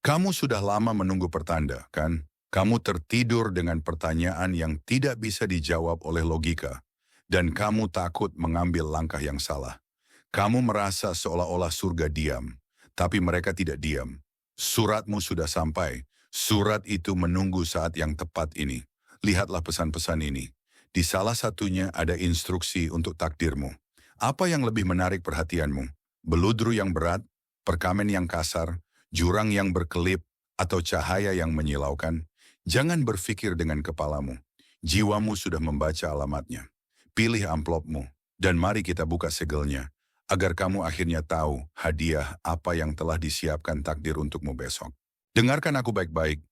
Kamu sudah lama menunggu pertanda, kan? Kamu tertidur dengan pertanyaan yang tidak bisa dijawab oleh logika. Dan kamu takut mengambil langkah yang salah. Kamu merasa seolah-olah surga diam, tapi mereka tidak diam. Suratmu sudah sampai. Surat itu menunggu saat yang tepat ini. Lihatlah pesan-pesan ini. Di salah satunya ada instruksi untuk takdirmu. Apa yang lebih menarik perhatianmu? Beludru yang berat, perkamen yang kasar, jurang yang berkelip, atau cahaya yang menyilaukan? Jangan berpikir dengan kepalamu. Jiwamu sudah membaca alamatnya. Pilih amplopmu, dan mari kita buka segelnya, agar kamu akhirnya tahu hadiah apa yang telah disiapkan takdir untukmu besok. Dengarkan aku baik-baik.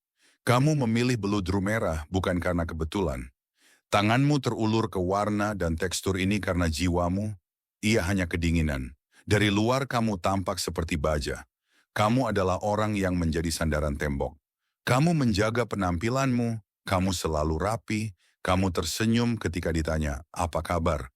Kamu memilih beludru merah bukan karena kebetulan. Tanganmu terulur ke warna dan tekstur ini karena jiwamu, ia hanya kedinginan. Dari luar kamu tampak seperti baja. Kamu adalah orang yang menjadi sandaran tembok. Kamu menjaga penampilanmu, kamu selalu rapi, kamu tersenyum ketika ditanya, apa kabar?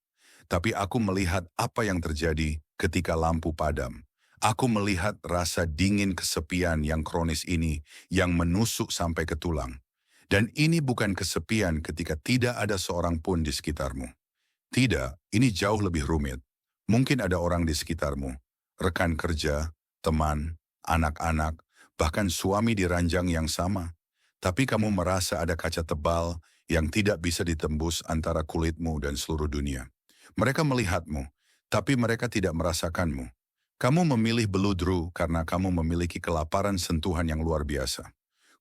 Tapi aku melihat apa yang terjadi ketika lampu padam. Aku melihat rasa dingin kesepian yang kronis ini yang menusuk sampai ke tulang. Dan ini bukan kesepian ketika tidak ada seorang pun di sekitarmu. Tidak, ini jauh lebih rumit. Mungkin ada orang di sekitarmu, rekan kerja, teman, anak-anak, bahkan suami di ranjang yang sama. Tapi kamu merasa ada kaca tebal yang tidak bisa ditembus antara kulitmu dan seluruh dunia. Mereka melihatmu, tapi mereka tidak merasakanmu. Kamu memilih beludru karena kamu memiliki kelaparan sentuhan yang luar biasa.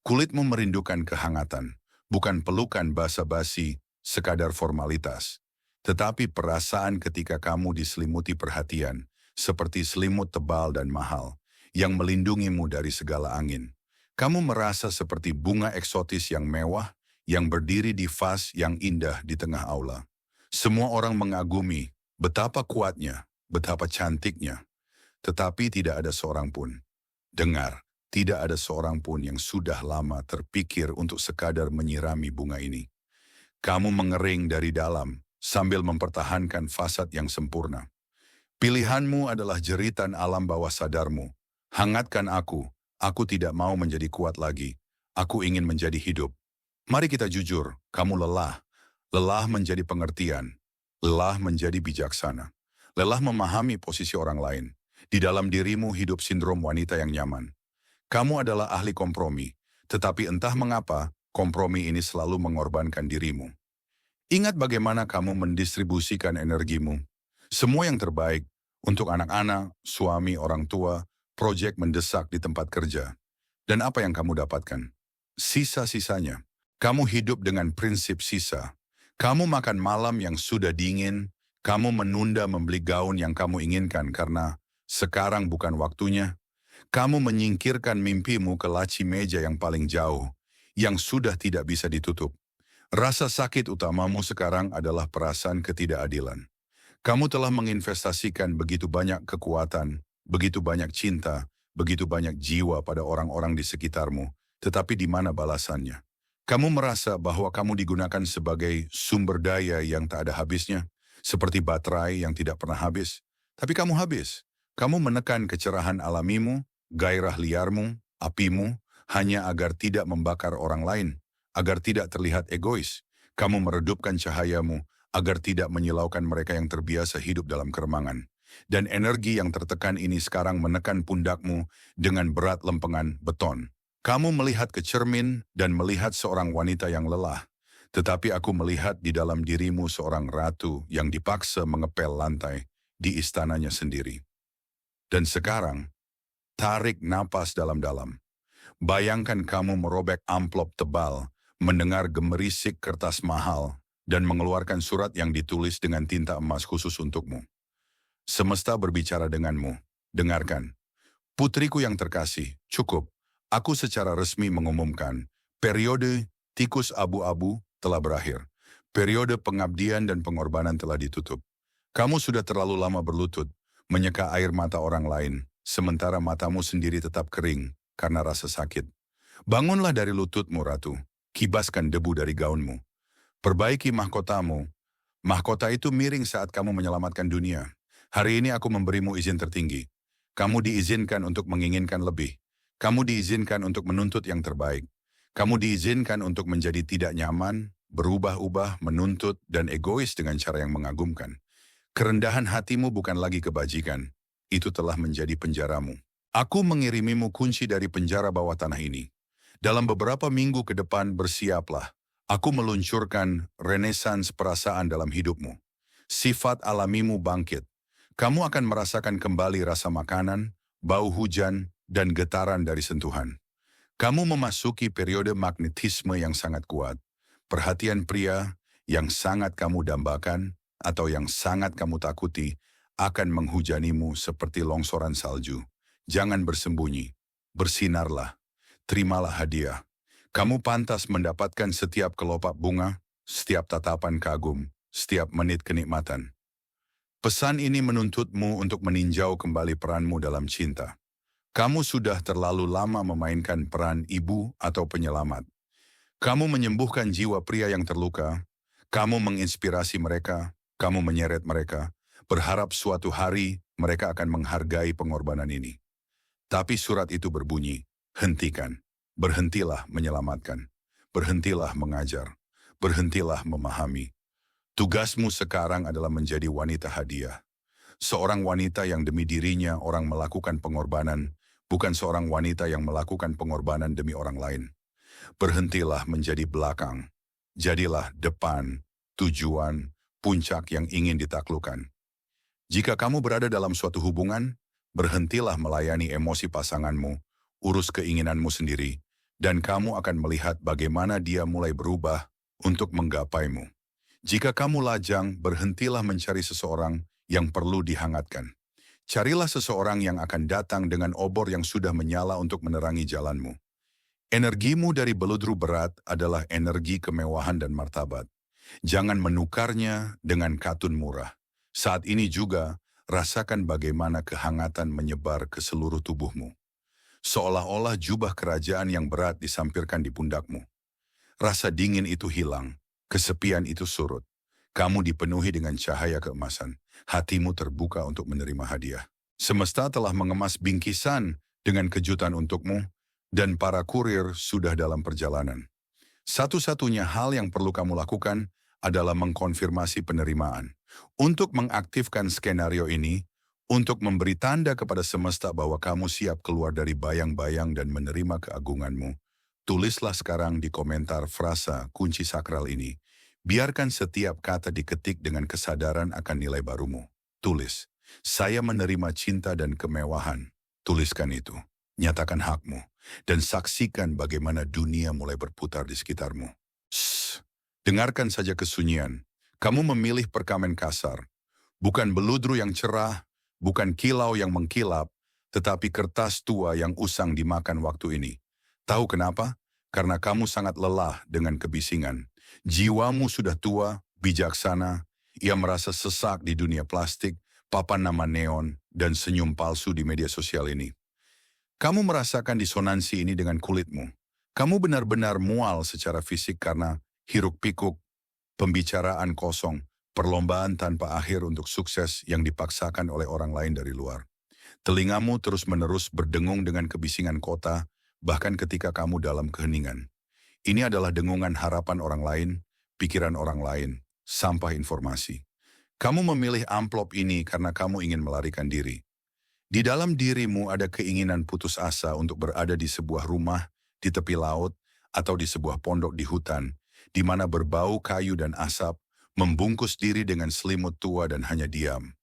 Kulitmu merindukan kehangatan, bukan pelukan basa-basi, sekadar formalitas. Tetapi perasaan ketika kamu diselimuti perhatian, seperti selimut tebal dan mahal, yang melindungimu dari segala angin. Kamu merasa seperti bunga eksotis yang mewah, yang berdiri di vas yang indah di tengah aula. Semua orang mengagumi betapa kuatnya, betapa cantiknya. Tetapi tidak ada seorang pun. Dengar, tidak ada seorang pun yang sudah lama terpikir untuk sekadar menyirami bunga ini. Kamu mengering dari dalam sambil mempertahankan fasad yang sempurna. Pilihanmu adalah jeritan alam bawah sadarmu. Hangatkan aku tidak mau menjadi kuat lagi. Aku ingin menjadi hidup. Mari kita jujur, kamu lelah. Lelah menjadi pengertian. Lelah menjadi bijaksana. Lelah memahami posisi orang lain. Di dalam dirimu hidup sindrom wanita yang nyaman. Kamu adalah ahli kompromi, tetapi entah mengapa kompromi ini selalu mengorbankan dirimu. Ingat bagaimana kamu mendistribusikan energimu. Semua yang terbaik untuk anak-anak, suami, orang tua, proyek mendesak di tempat kerja. Dan apa yang kamu dapatkan? Sisa-sisanya. Kamu hidup dengan prinsip sisa. Kamu makan malam yang sudah dingin. Kamu menunda membeli gaun yang kamu inginkan karena sekarang bukan waktunya. Kamu menyingkirkan mimpimu ke laci meja yang paling jauh, yang sudah tidak bisa ditutup. Rasa sakit utamamu sekarang adalah perasaan ketidakadilan. Kamu telah menginvestasikan begitu banyak kekuatan, begitu banyak cinta, begitu banyak jiwa pada orang-orang di sekitarmu, tetapi di mana balasannya? Kamu merasa bahwa kamu digunakan sebagai sumber daya yang tak ada habisnya, seperti baterai yang tidak pernah habis. Tapi kamu habis. Kamu menekan kecerahan alamimu, gairah liarmu, apimu, hanya agar tidak membakar orang lain, agar tidak terlihat egois. Kamu meredupkan cahayamu, agar tidak menyilaukan mereka yang terbiasa hidup dalam keremangan. Dan energi yang tertekan ini sekarang menekan pundakmu dengan berat lempengan beton. Kamu melihat ke cermin dan melihat seorang wanita yang lelah. Tetapi aku melihat di dalam dirimu seorang ratu yang dipaksa mengepel lantai di istananya sendiri. Dan sekarang, tarik napas dalam-dalam. Bayangkan kamu merobek amplop tebal, mendengar gemerisik kertas mahal, dan mengeluarkan surat yang ditulis dengan tinta emas khusus untukmu. Semesta berbicara denganmu. Dengarkan. Putriku yang terkasih, cukup. Aku secara resmi mengumumkan, periode tikus abu-abu telah berakhir. Periode pengabdian dan pengorbanan telah ditutup. Kamu sudah terlalu lama berlutut, menyeka air mata orang lain, sementara matamu sendiri tetap kering karena rasa sakit. Bangunlah dari lututmu, Ratu. Kibaskan debu dari gaunmu. Perbaiki mahkotamu. Mahkota itu miring saat kamu menyelamatkan dunia. Hari ini aku memberimu izin tertinggi. Kamu diizinkan untuk menginginkan lebih. Kamu diizinkan untuk menuntut yang terbaik. Kamu diizinkan untuk menjadi tidak nyaman, berubah-ubah, menuntut, dan egois dengan cara yang mengagumkan. Kerendahan hatimu bukan lagi kebajikan. Itu telah menjadi penjaramu. Aku mengirimimu kunci dari penjara bawah tanah ini. Dalam beberapa minggu ke depan bersiaplah. Aku meluncurkan renesans perasaan dalam hidupmu. Sifat alamimu bangkit. Kamu akan merasakan kembali rasa makanan, bau hujan, dan getaran dari sentuhan. Kamu memasuki periode magnetisme yang sangat kuat. Perhatian pria yang sangat kamu dambakan atau yang sangat kamu takuti akan menghujanimu seperti longsoran salju. Jangan bersembunyi, bersinarlah. Terimalah hadiah. Kamu pantas mendapatkan setiap kelopak bunga, setiap tatapan kagum, setiap menit kenikmatan. Pesan ini menuntutmu untuk meninjau kembali peranmu dalam cinta. Kamu sudah terlalu lama memainkan peran ibu atau penyelamat. Kamu menyembuhkan jiwa pria yang terluka. Kamu menginspirasi mereka. Kamu menyeret mereka. Berharap suatu hari mereka akan menghargai pengorbanan ini. Tapi surat itu berbunyi, hentikan. Berhentilah menyelamatkan. Berhentilah mengajar. Berhentilah memahami. Tugasmu sekarang adalah menjadi wanita hadiah. Seorang wanita yang demi dirinya orang melakukan pengorbanan, bukan seorang wanita yang melakukan pengorbanan demi orang lain. Berhentilah menjadi belakang. Jadilah depan, tujuan, puncak yang ingin ditaklukkan. Jika kamu berada dalam suatu hubungan, berhentilah melayani emosi pasanganmu, urus keinginanmu sendiri, dan kamu akan melihat bagaimana dia mulai berubah untuk menggapaimu. Jika kamu lajang, berhentilah mencari seseorang yang perlu dihangatkan. Carilah seseorang yang akan datang dengan obor yang sudah menyala untuk menerangi jalanmu. Energimu dari beludru berat adalah energi kemewahan dan martabat. Jangan menukarnya dengan katun murah. Saat ini juga, rasakan bagaimana kehangatan menyebar ke seluruh tubuhmu. Seolah-olah jubah kerajaan yang berat disampirkan di pundakmu. Rasa dingin itu hilang, kesepian itu surut. Kamu dipenuhi dengan cahaya keemasan. Hatimu terbuka untuk menerima hadiah. Semesta telah mengemas bingkisan dengan kejutan untukmu, dan para kurir sudah dalam perjalanan. Satu-satunya hal yang perlu kamu lakukan adalah mengkonfirmasi penerimaan. Untuk mengaktifkan skenario ini, untuk memberi tanda kepada semesta bahwa kamu siap keluar dari bayang-bayang dan menerima keagunganmu, tulislah sekarang di komentar frasa kunci sakral ini. Biarkan setiap kata diketik dengan kesadaran akan nilai barumu. Tulis, saya menerima cinta dan kemewahan. Tuliskan itu. Nyatakan hakmu. Dan saksikan bagaimana dunia mulai berputar di sekitarmu. Shh, dengarkan saja kesunyian. Kamu memilih perkamen kasar. Bukan beludru yang cerah, bukan kilau yang mengkilap, tetapi kertas tua yang usang dimakan waktu ini. Tahu kenapa? Karena kamu sangat lelah dengan kebisingan. Jiwamu sudah tua, bijaksana, ia merasa sesak di dunia plastik, papan nama neon, dan senyum palsu di media sosial ini. Kamu merasakan disonansi ini dengan kulitmu. Kamu benar-benar mual secara fisik karena hiruk-pikuk, pembicaraan kosong, perlombaan tanpa akhir untuk sukses yang dipaksakan oleh orang lain dari luar. Telingamu terus-menerus berdengung dengan kebisingan kota, bahkan ketika kamu dalam keheningan. Ini adalah dengungan harapan orang lain, pikiran orang lain, sampah informasi. Kamu memilih amplop ini karena kamu ingin melarikan diri. Di dalam dirimu ada keinginan putus asa untuk berada di sebuah rumah, di tepi laut, atau di sebuah pondok di hutan, di mana berbau kayu dan asap, membungkus diri dengan selimut tua dan hanya diam.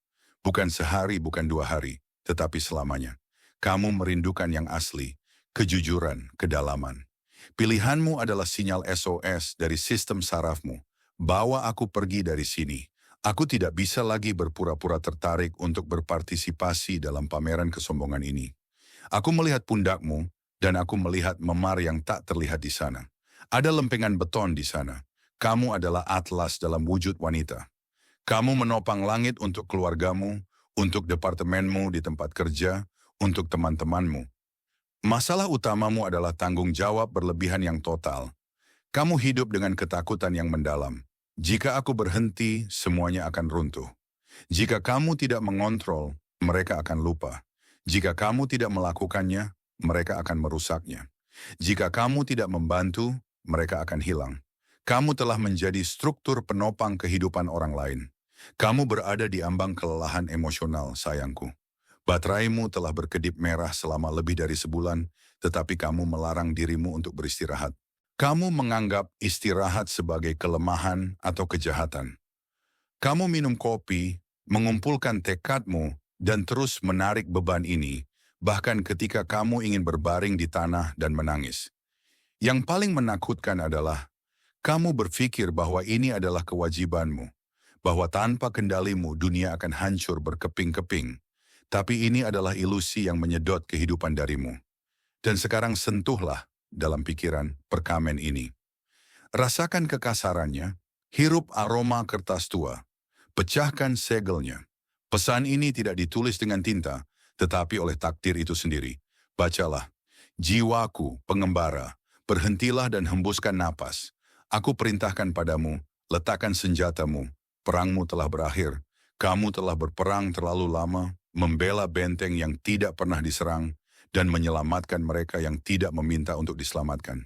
Bukan sehari, bukan 2 hari, tetapi selamanya. Kamu merindukan yang asli, kejujuran, kedalaman. Pilihanmu adalah sinyal SOS dari sistem sarafmu. Bawa aku pergi dari sini. Aku tidak bisa lagi berpura-pura tertarik untuk berpartisipasi dalam pameran kesombongan ini. Aku melihat pundakmu, dan aku melihat memar yang tak terlihat di sana. Ada lempengan beton di sana. Kamu adalah atlas dalam wujud wanita. Kamu menopang langit untuk keluargamu, untuk departemenmu di tempat kerja, untuk teman-temanmu. Masalah utamamu adalah tanggung jawab berlebihan yang total. Kamu hidup dengan ketakutan yang mendalam. Jika aku berhenti, semuanya akan runtuh. Jika kamu tidak mengontrol, mereka akan lupa. Jika kamu tidak melakukannya, mereka akan merusaknya. Jika kamu tidak membantu, mereka akan hilang. Kamu telah menjadi struktur penopang kehidupan orang lain. Kamu berada di ambang kelelahan emosional, sayangku. Bateraimu telah berkedip merah selama lebih dari sebulan, tetapi kamu melarang dirimu untuk beristirahat. Kamu menganggap istirahat sebagai kelemahan atau kejahatan. Kamu minum kopi, mengumpulkan tekadmu, dan terus menarik beban ini, bahkan ketika kamu ingin berbaring di tanah dan menangis. Yang paling menakutkan adalah, kamu berpikir bahwa ini adalah kewajibanmu, bahwa tanpa kendalimu dunia akan hancur berkeping-keping. Tapi ini adalah ilusi yang menyedot kehidupan darimu. Dan sekarang sentuhlah dalam pikiran perkamen ini. Rasakan kekasarannya, hirup aroma kertas tua, pecahkan segelnya. Pesan ini tidak ditulis dengan tinta, tetapi oleh takdir itu sendiri. Bacalah, jiwaku, pengembara, berhentilah dan hembuskan napas. Aku perintahkan padamu, letakkan senjatamu, perangmu telah berakhir. Kamu telah berperang terlalu lama, membela benteng yang tidak pernah diserang, dan menyelamatkan mereka yang tidak meminta untuk diselamatkan.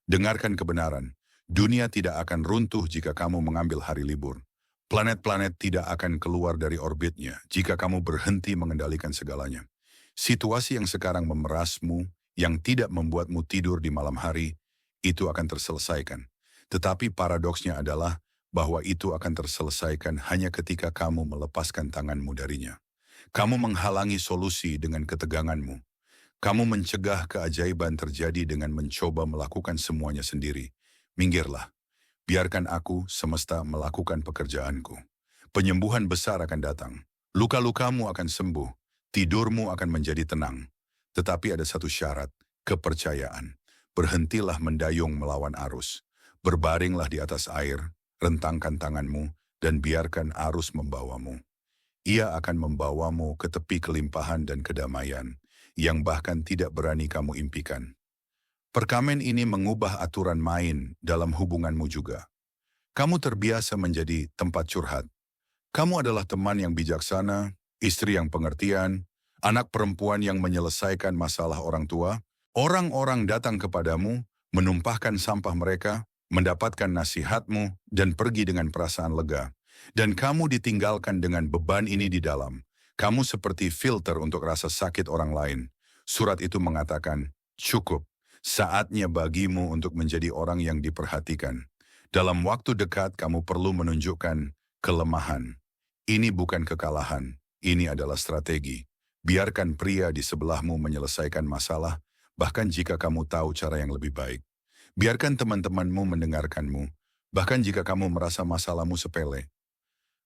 Dengarkan kebenaran, dunia tidak akan runtuh jika kamu mengambil hari libur. Planet-planet tidak akan keluar dari orbitnya jika kamu berhenti mengendalikan segalanya. Situasi yang sekarang memerasmu, yang tidak membuatmu tidur di malam hari, itu akan terselesaikan. Tetapi paradoksnya adalah bahwa itu akan terselesaikan hanya ketika kamu melepaskan tanganmu darinya. Kamu menghalangi solusi dengan keteganganmu. Kamu mencegah keajaiban terjadi dengan mencoba melakukan semuanya sendiri. Minggirlah. Biarkan aku, semesta, melakukan pekerjaanku. Penyembuhan besar akan datang. Luka-lukamu akan sembuh. Tidurmu akan menjadi tenang. Tetapi ada satu syarat, kepercayaan. Berhentilah mendayung melawan arus. Berbaringlah di atas air, rentangkan tanganmu, dan biarkan arus membawamu. Ia akan membawamu ke tepi kelimpahan dan kedamaian, yang bahkan tidak berani kamu impikan. Perkamen ini mengubah aturan main dalam hubunganmu juga. Kamu terbiasa menjadi tempat curhat. Kamu adalah teman yang bijaksana, istri yang pengertian, anak perempuan yang menyelesaikan masalah orang tua. Orang-orang datang kepadamu, menumpahkan sampah mereka, mendapatkan nasihatmu, dan pergi dengan perasaan lega. Dan kamu ditinggalkan dengan beban ini di dalam. Kamu seperti filter untuk rasa sakit orang lain. Surat itu mengatakan, cukup. Saatnya bagimu untuk menjadi orang yang diperhatikan. Dalam waktu dekat kamu perlu menunjukkan kelemahan. Ini bukan kekalahan, ini adalah strategi. Biarkan pria di sebelahmu menyelesaikan masalah, bahkan jika kamu tahu cara yang lebih baik. Biarkan teman-temanmu mendengarkanmu, bahkan jika kamu merasa masalahmu sepele.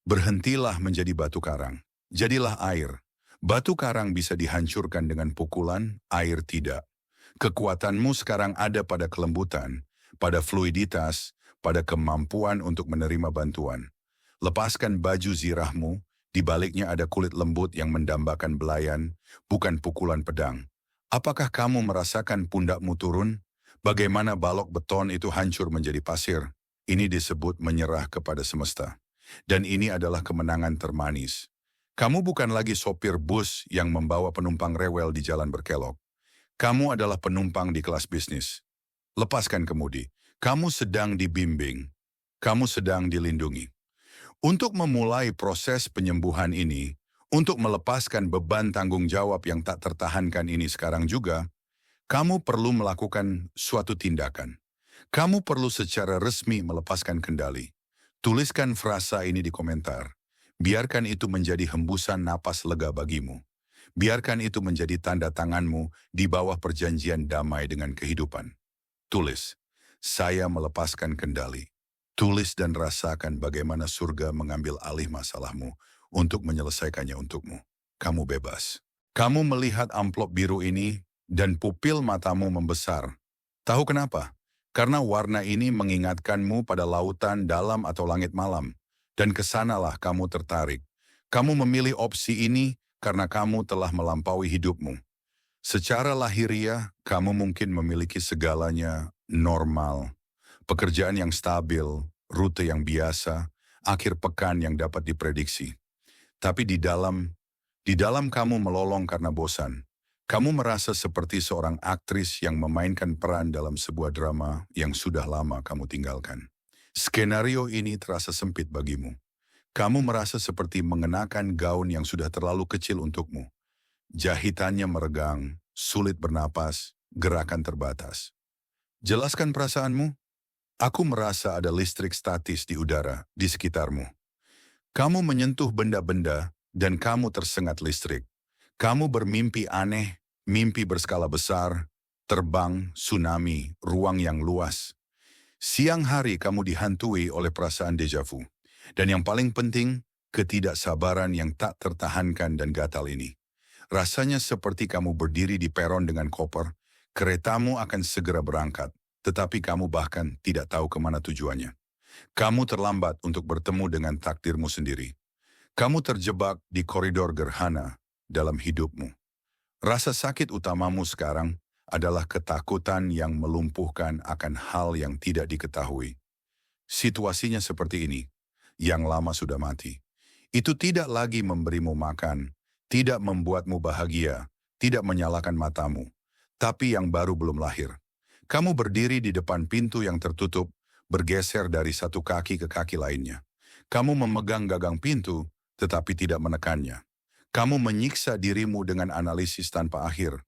Berhentilah menjadi batu karang, jadilah air. Batu karang bisa dihancurkan dengan pukulan, air tidak. Kekuatanmu sekarang ada pada kelembutan, pada fluiditas, pada kemampuan untuk menerima bantuan. Lepaskan baju zirahmu, di baliknya ada kulit lembut yang mendambakan belayan, bukan pukulan pedang. Apakah kamu merasakan pundakmu turun? Bagaimana balok beton itu hancur menjadi pasir? Ini disebut menyerah kepada semesta. Dan ini adalah kemenangan termanis. Kamu bukan lagi sopir bus yang membawa penumpang rewel di jalan berkelok. Kamu adalah penumpang di kelas bisnis. Lepaskan kemudi. Kamu sedang dibimbing. Kamu sedang dilindungi. Untuk memulai proses penyembuhan ini, untuk melepaskan beban tanggung jawab yang tak tertahankan ini sekarang juga, kamu perlu melakukan suatu tindakan. Kamu perlu secara resmi melepaskan kendali. Tuliskan frasa ini di komentar. Biarkan itu menjadi hembusan napas lega bagimu. Biarkan itu menjadi tanda tanganmu di bawah perjanjian damai dengan kehidupan. Tulis, saya melepaskan kendali. Tulis dan rasakan bagaimana surga mengambil alih masalahmu untuk menyelesaikannya untukmu. Kamu bebas. Kamu melihat amplop biru ini dan pupil matamu membesar. Tahu kenapa? Karena warna ini mengingatkanmu pada lautan dalam atau langit malam. Dan kesanalah kamu tertarik. Kamu memilih opsi ini karena kamu telah melampaui hidupmu. Secara lahiriah, kamu mungkin memiliki segalanya normal. Pekerjaan yang stabil, rute yang biasa, akhir pekan yang dapat diprediksi. Tapi di dalam kamu melolong karena bosan. Kamu merasa seperti seorang aktris yang memainkan peran dalam sebuah drama yang sudah lama kamu tinggalkan. Skenario ini terasa sempit bagimu. Kamu merasa seperti mengenakan gaun yang sudah terlalu kecil untukmu. Jahitannya meregang, sulit bernapas, gerakan terbatas. Jelaskan perasaanmu. Aku merasa ada listrik statis di udara di sekitarmu. Kamu menyentuh benda-benda dan kamu tersengat listrik. Kamu bermimpi aneh, mimpi berskala besar, terbang, tsunami, ruang yang luas. Siang hari kamu dihantui oleh perasaan deja vu. Dan yang paling penting, ketidaksabaran yang tak tertahankan dan gatal ini. Rasanya seperti kamu berdiri di peron dengan koper, keretamu akan segera berangkat, tetapi kamu bahkan tidak tahu kemana tujuannya. Kamu terlambat untuk bertemu dengan takdirmu sendiri. Kamu terjebak di koridor gerhana dalam hidupmu. Rasa sakit utamamu sekarang adalah ketakutan yang melumpuhkan akan hal yang tidak diketahui. Situasinya seperti ini, yang lama sudah mati. Itu tidak lagi memberimu makan, tidak membuatmu bahagia, tidak menyalakan matamu, tapi yang baru belum lahir. Kamu berdiri di depan pintu yang tertutup, bergeser dari satu kaki ke kaki lainnya. Kamu memegang gagang pintu, tetapi tidak menekannya. Kamu menyiksa dirimu dengan analisis tanpa akhir.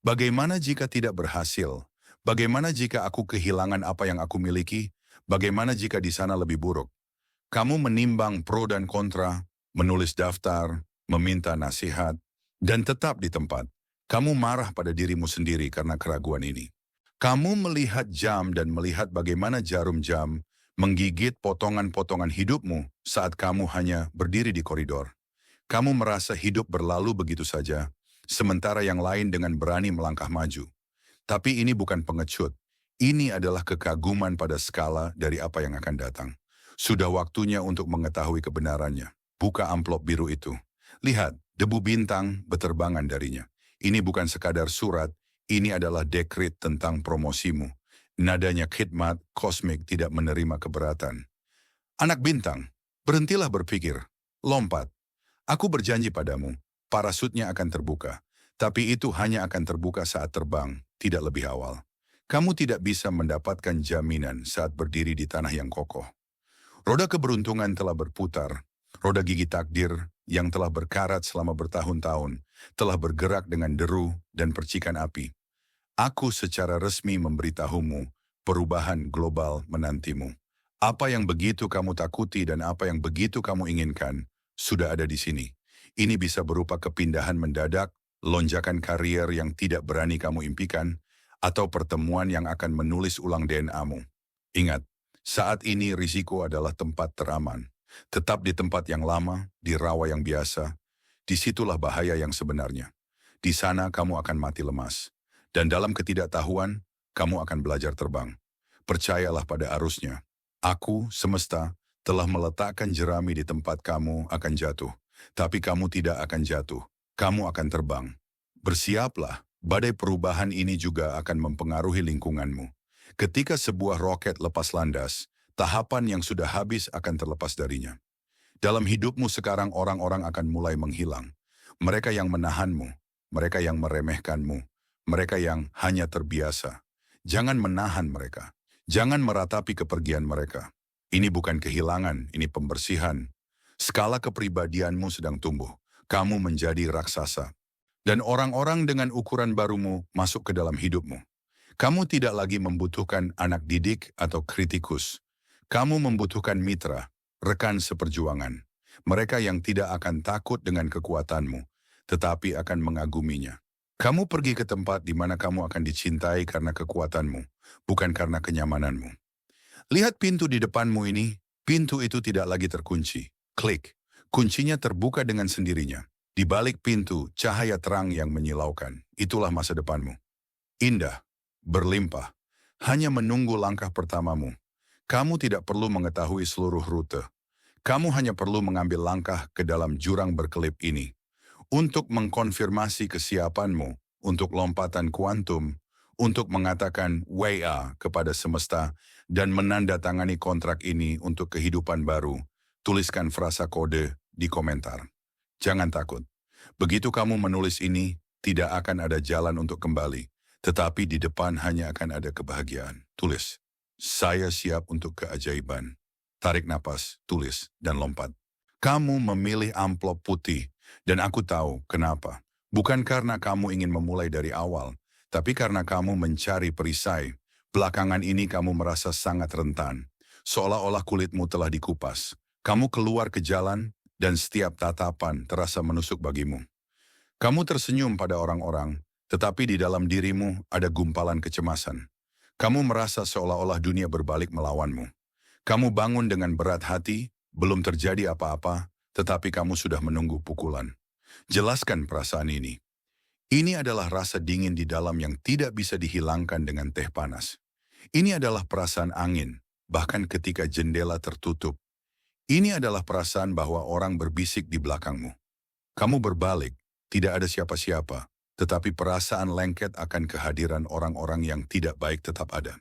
Bagaimana jika tidak berhasil? Bagaimana jika aku kehilangan apa yang aku miliki? Bagaimana jika di sana lebih buruk? Kamu menimbang pro dan kontra, menulis daftar, meminta nasihat, dan tetap di tempat. Kamu marah pada dirimu sendiri karena keraguan ini. Kamu melihat jam dan melihat bagaimana jarum jam menggigit potongan-potongan hidupmu saat kamu hanya berdiri di koridor. Kamu merasa hidup berlalu begitu saja, sementara yang lain dengan berani melangkah maju. Tapi ini bukan pengecut. Ini adalah kekaguman pada skala dari apa yang akan datang. Sudah waktunya untuk mengetahui kebenarannya. Buka amplop biru itu. Lihat, debu bintang berterbangan darinya. Ini bukan sekadar surat, ini adalah dekret tentang promosimu. Nadanya khidmat, kosmik tidak menerima keberatan. Anak bintang, berhentilah berpikir. Lompat. Aku berjanji padamu, parasutnya akan terbuka. Tapi itu hanya akan terbuka saat terbang, tidak lebih awal. Kamu tidak bisa mendapatkan jaminan saat berdiri di tanah yang kokoh. Roda keberuntungan telah berputar. Roda gigi takdir yang telah berkarat selama bertahun-tahun, telah bergerak dengan deru dan percikan api. Aku secara resmi memberitahumu, perubahan global menantimu. Apa yang begitu kamu takuti dan apa yang begitu kamu inginkan, sudah ada di sini. Ini bisa berupa kepindahan mendadak, lonjakan karier yang tidak berani kamu impikan, atau pertemuan yang akan menulis ulang DNA-mu. Ingat, saat ini risiko adalah tempat teraman. Tetap di tempat yang lama, di rawa yang biasa, disitulah bahaya yang sebenarnya. Di sana kamu akan mati lemas. Dan dalam ketidaktahuan, kamu akan belajar terbang. Percayalah pada arusnya. Aku, semesta, telah meletakkan jerami di tempat kamu akan jatuh. Tapi kamu tidak akan jatuh. Kamu akan terbang. Bersiaplah, badai perubahan ini juga akan mempengaruhi lingkunganmu. Ketika sebuah roket lepas landas, tahapan yang sudah habis akan terlepas darinya. Dalam hidupmu sekarang orang-orang akan mulai menghilang. Mereka yang menahanmu, mereka yang meremehkanmu, mereka yang hanya terbiasa. Jangan menahan mereka. Jangan meratapi kepergian mereka. Ini bukan kehilangan, ini pembersihan. Skala kepribadianmu sedang tumbuh. Kamu menjadi raksasa. Dan orang-orang dengan ukuran barumu masuk ke dalam hidupmu. Kamu tidak lagi membutuhkan anak didik atau kritikus. Kamu membutuhkan mitra, rekan seperjuangan. Mereka yang tidak akan takut dengan kekuatanmu, tetapi akan mengaguminya. Kamu pergi ke tempat di mana kamu akan dicintai karena kekuatanmu, bukan karena kenyamananmu. Lihat pintu di depanmu ini, pintu itu tidak lagi terkunci. Klik, kuncinya terbuka dengan sendirinya. Di balik pintu, cahaya terang yang menyilaukan. Itulah masa depanmu. Indah, berlimpah, hanya menunggu langkah pertamamu. Kamu tidak perlu mengetahui seluruh rute. Kamu hanya perlu mengambil langkah ke dalam jurang berkelip ini. Untuk mengkonfirmasi kesiapanmu, untuk lompatan kuantum, untuk mengatakan WA kepada semesta, dan menandatangani kontrak ini untuk kehidupan baru, tuliskan frasa kode di komentar. Jangan takut. Begitu kamu menulis ini, tidak akan ada jalan untuk kembali, tetapi di depan hanya akan ada kebahagiaan. Tulis, saya siap untuk keajaiban. Tarik napas, tulis, dan lompat. Kamu memilih amplop putih, dan aku tahu kenapa. Bukan karena kamu ingin memulai dari awal, tapi karena kamu mencari perisai. Belakangan ini kamu merasa sangat rentan, seolah-olah kulitmu telah dikupas. Kamu keluar ke jalan, dan setiap tatapan terasa menusuk bagimu. Kamu tersenyum pada orang-orang, tetapi di dalam dirimu ada gumpalan kecemasan. Kamu merasa seolah-olah dunia berbalik melawanmu. Kamu bangun dengan berat hati, belum terjadi apa-apa, tetapi kamu sudah menunggu pukulan. Jelaskan perasaan ini. Ini adalah rasa dingin di dalam yang tidak bisa dihilangkan dengan teh panas. Ini adalah perasaan angin, bahkan ketika jendela tertutup. Ini adalah perasaan bahwa orang berbisik di belakangmu. Kamu berbalik, tidak ada siapa-siapa, tetapi perasaan lengket akan kehadiran orang-orang yang tidak baik tetap ada.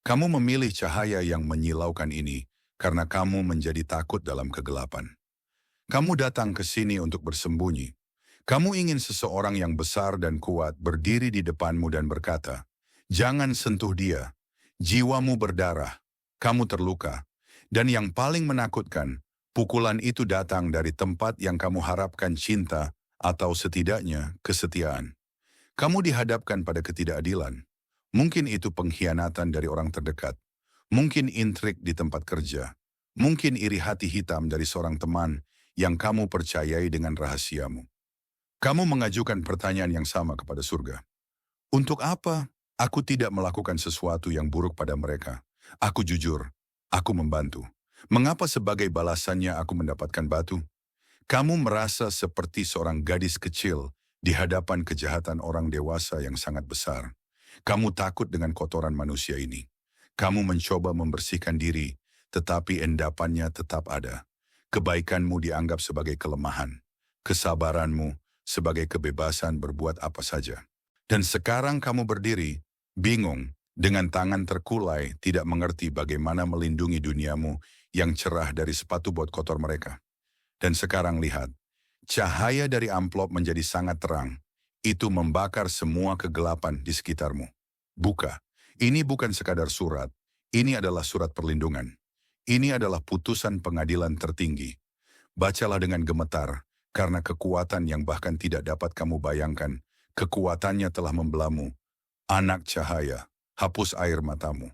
Kamu memilih cahaya yang menyilaukan ini karena kamu menjadi takut dalam kegelapan. Kamu datang ke sini untuk bersembunyi. Kamu ingin seseorang yang besar dan kuat berdiri di depanmu dan berkata, "Jangan sentuh dia. Jiwamu berdarah. Kamu terluka." Dan yang paling menakutkan, pukulan itu datang dari tempat yang kamu harapkan cinta atau setidaknya kesetiaan. Kamu dihadapkan pada ketidakadilan. Mungkin itu pengkhianatan dari orang terdekat. Mungkin intrik di tempat kerja. Mungkin iri hati hitam dari seorang teman yang kamu percayai dengan rahasiamu. Kamu mengajukan pertanyaan yang sama kepada surga. Untuk apa aku tidak melakukan sesuatu yang buruk pada mereka? Aku jujur. Aku membantu. Mengapa sebagai balasannya aku mendapatkan batu? Kamu merasa seperti seorang gadis kecil di hadapan kejahatan orang dewasa yang sangat besar. Kamu takut dengan kotoran manusia ini. Kamu mencoba membersihkan diri, tetapi endapannya tetap ada. Kebaikanmu dianggap sebagai kelemahan. Kesabaranmu sebagai kebebasan berbuat apa saja. Dan sekarang kamu berdiri, bingung, dengan tangan terkulai, tidak mengerti bagaimana melindungi duniamu yang cerah dari sepatu bot kotor mereka. Dan sekarang lihat, cahaya dari amplop menjadi sangat terang. Itu membakar semua kegelapan di sekitarmu. Buka, ini bukan sekadar surat, ini adalah surat perlindungan. Ini adalah putusan pengadilan tertinggi. Bacalah dengan gemetar, karena kekuatan yang bahkan tidak dapat kamu bayangkan, kekuatannya telah membelamu. Anak cahaya. Hapus air matamu.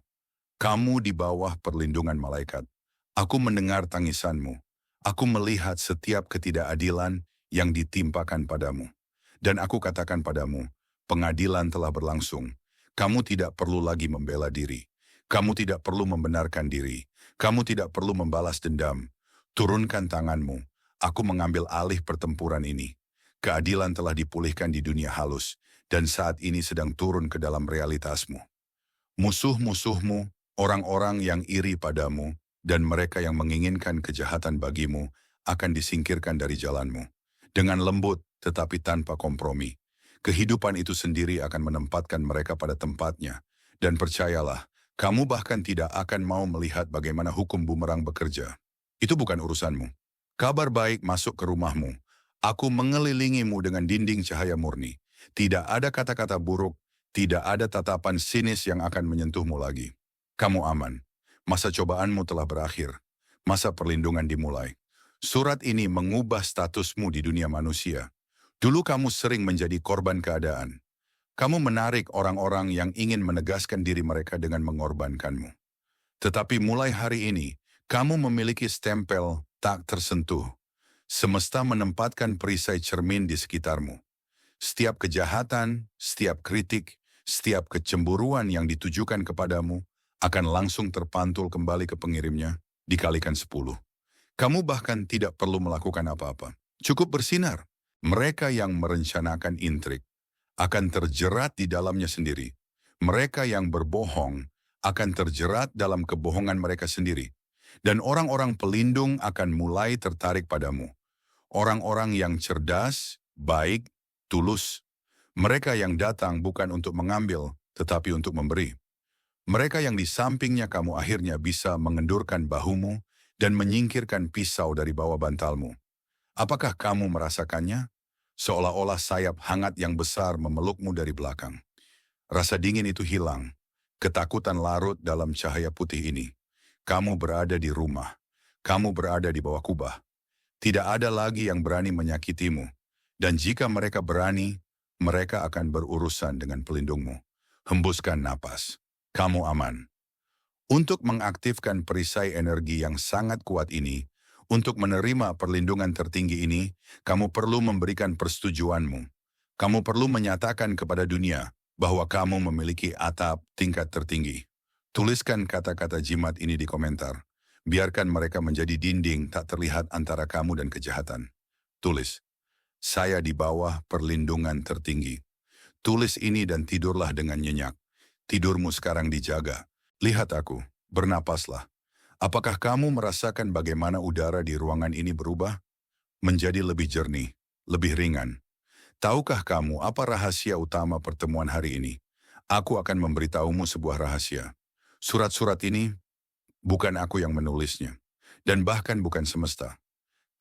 Kamu di bawah perlindungan malaikat. Aku mendengar tangisanmu. Aku melihat setiap ketidakadilan yang ditimpakan padamu. Dan aku katakan padamu, pengadilan telah berlangsung. Kamu tidak perlu lagi membela diri. Kamu tidak perlu membenarkan diri. Kamu tidak perlu membalas dendam. Turunkan tanganmu. Aku mengambil alih pertempuran ini. Keadilan telah dipulihkan di dunia halus, dan saat ini sedang turun ke dalam realitasmu. Musuh-musuhmu, orang-orang yang iri padamu, dan mereka yang menginginkan kejahatan bagimu, akan disingkirkan dari jalanmu. Dengan lembut, tetapi tanpa kompromi. Kehidupan itu sendiri akan menempatkan mereka pada tempatnya. Dan percayalah, kamu bahkan tidak akan mau melihat bagaimana hukum bumerang bekerja. Itu bukan urusanmu. Kabar baik masuk ke rumahmu. Aku mengelilingimu dengan dinding cahaya murni. Tidak ada kata-kata buruk. Tidak ada tatapan sinis yang akan menyentuhmu lagi. Kamu aman. Masa cobaanmu telah berakhir. Masa perlindungan dimulai. Surat ini mengubah statusmu di dunia manusia. Dulu kamu sering menjadi korban keadaan. Kamu menarik orang-orang yang ingin menegaskan diri mereka dengan mengorbankanmu. Tetapi mulai hari ini, kamu memiliki stempel tak tersentuh. Semesta menempatkan perisai cermin di sekitarmu. Setiap kejahatan, setiap kritik, setiap kecemburuan yang ditujukan kepadamu akan langsung terpantul kembali ke pengirimnya, dikalikan 10. Kamu bahkan tidak perlu melakukan apa-apa. Cukup bersinar. Mereka yang merencanakan intrik akan terjerat di dalamnya sendiri. Mereka yang berbohong akan terjerat dalam kebohongan mereka sendiri. Dan orang-orang pelindung akan mulai tertarik padamu. Orang-orang yang cerdas, baik, tulus. Mereka yang datang bukan untuk mengambil, tetapi untuk memberi. Mereka yang di sampingnya kamu akhirnya bisa mengendurkan bahumu dan menyingkirkan pisau dari bawah bantalmu. Apakah kamu merasakannya? seolah-olah sayap hangat yang besar memelukmu dari belakang. Rasa dingin itu hilang, ketakutan larut dalam cahaya putih ini. Kamu berada di rumah, kamu berada di bawah kubah. Tidak ada lagi yang berani menyakitimu, dan jika mereka berani, mereka akan berurusan dengan pelindungmu. Hembuskan napas, kamu aman. Untuk mengaktifkan perisai energi yang sangat kuat ini, untuk menerima perlindungan tertinggi ini, kamu perlu memberikan persetujuanmu. Kamu perlu menyatakan kepada dunia bahwa kamu memiliki atap tingkat tertinggi. Tuliskan kata-kata jimat ini di komentar. Biarkan mereka menjadi dinding tak terlihat antara kamu dan kejahatan. Tulis, saya di bawah perlindungan tertinggi. Tulis ini dan tidurlah dengan nyenyak. Tidurmu sekarang dijaga. Lihat aku, bernapaslah. Apakah kamu merasakan bagaimana udara di ruangan ini berubah? Menjadi lebih jernih, lebih ringan. Tahukah kamu apa rahasia utama pertemuan hari ini? Aku akan memberitahumu sebuah rahasia. Surat-surat ini bukan aku yang menulisnya. Dan bahkan bukan semesta.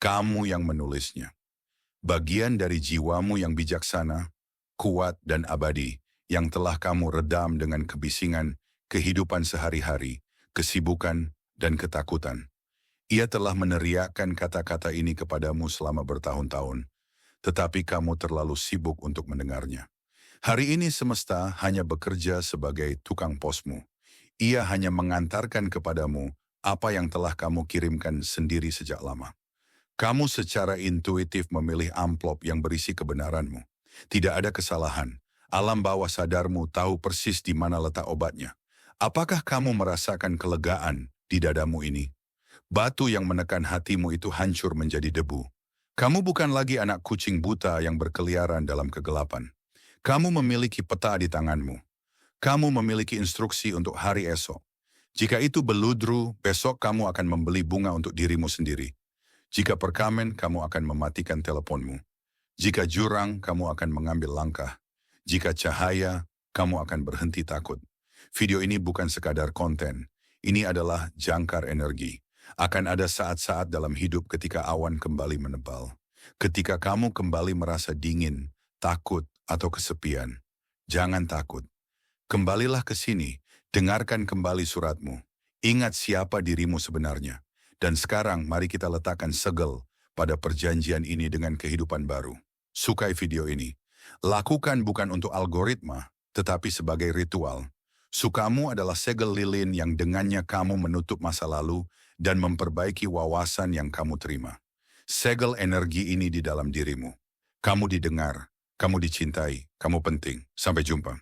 Kamu yang menulisnya. Bagian dari jiwamu yang bijaksana, kuat dan abadi, yang telah kamu redam dengan kebisingan, kehidupan sehari-hari, kesibukan, dan ketakutan. Ia telah meneriakkan kata-kata ini kepadamu selama bertahun-tahun, tetapi kamu terlalu sibuk untuk mendengarnya. Hari ini semesta hanya bekerja sebagai tukang posmu. Ia hanya mengantarkan kepadamu apa yang telah kamu kirimkan sendiri sejak lama. Kamu secara intuitif memilih amplop yang berisi kebenaranmu. Tidak ada kesalahan. Alam bawah sadarmu tahu persis di mana letak obatnya. Apakah kamu merasakan kelegaan di dadamu ini? Batu yang menekan hatimu itu hancur menjadi debu. Kamu bukan lagi anak kucing buta yang berkeliaran dalam kegelapan. Kamu memiliki peta di tanganmu. Kamu memiliki instruksi untuk hari esok. Jika itu beludru, besok kamu akan membeli bunga untuk dirimu sendiri. Jika perkamen, kamu akan mematikan teleponmu. Jika jurang, kamu akan mengambil langkah. Jika cahaya, kamu akan berhenti takut. Video ini bukan sekadar konten. Ini adalah jangkar energi. Akan ada saat-saat dalam hidup ketika awan kembali menebal. Ketika kamu kembali merasa dingin, takut, atau kesepian. Jangan takut. Kembalilah ke sini. Dengarkan kembali suratmu. Ingat siapa dirimu sebenarnya. Dan sekarang mari kita letakkan segel pada perjanjian ini dengan kehidupan baru. Sukai video ini. Lakukan bukan untuk algoritma, tetapi sebagai ritual. Sukamu adalah segel lilin yang dengannya kamu menutup masa lalu dan memperbaiki wawasan yang kamu terima. Segel energi ini di dalam dirimu. Kamu didengar, kamu dicintai, kamu penting. Sampai jumpa.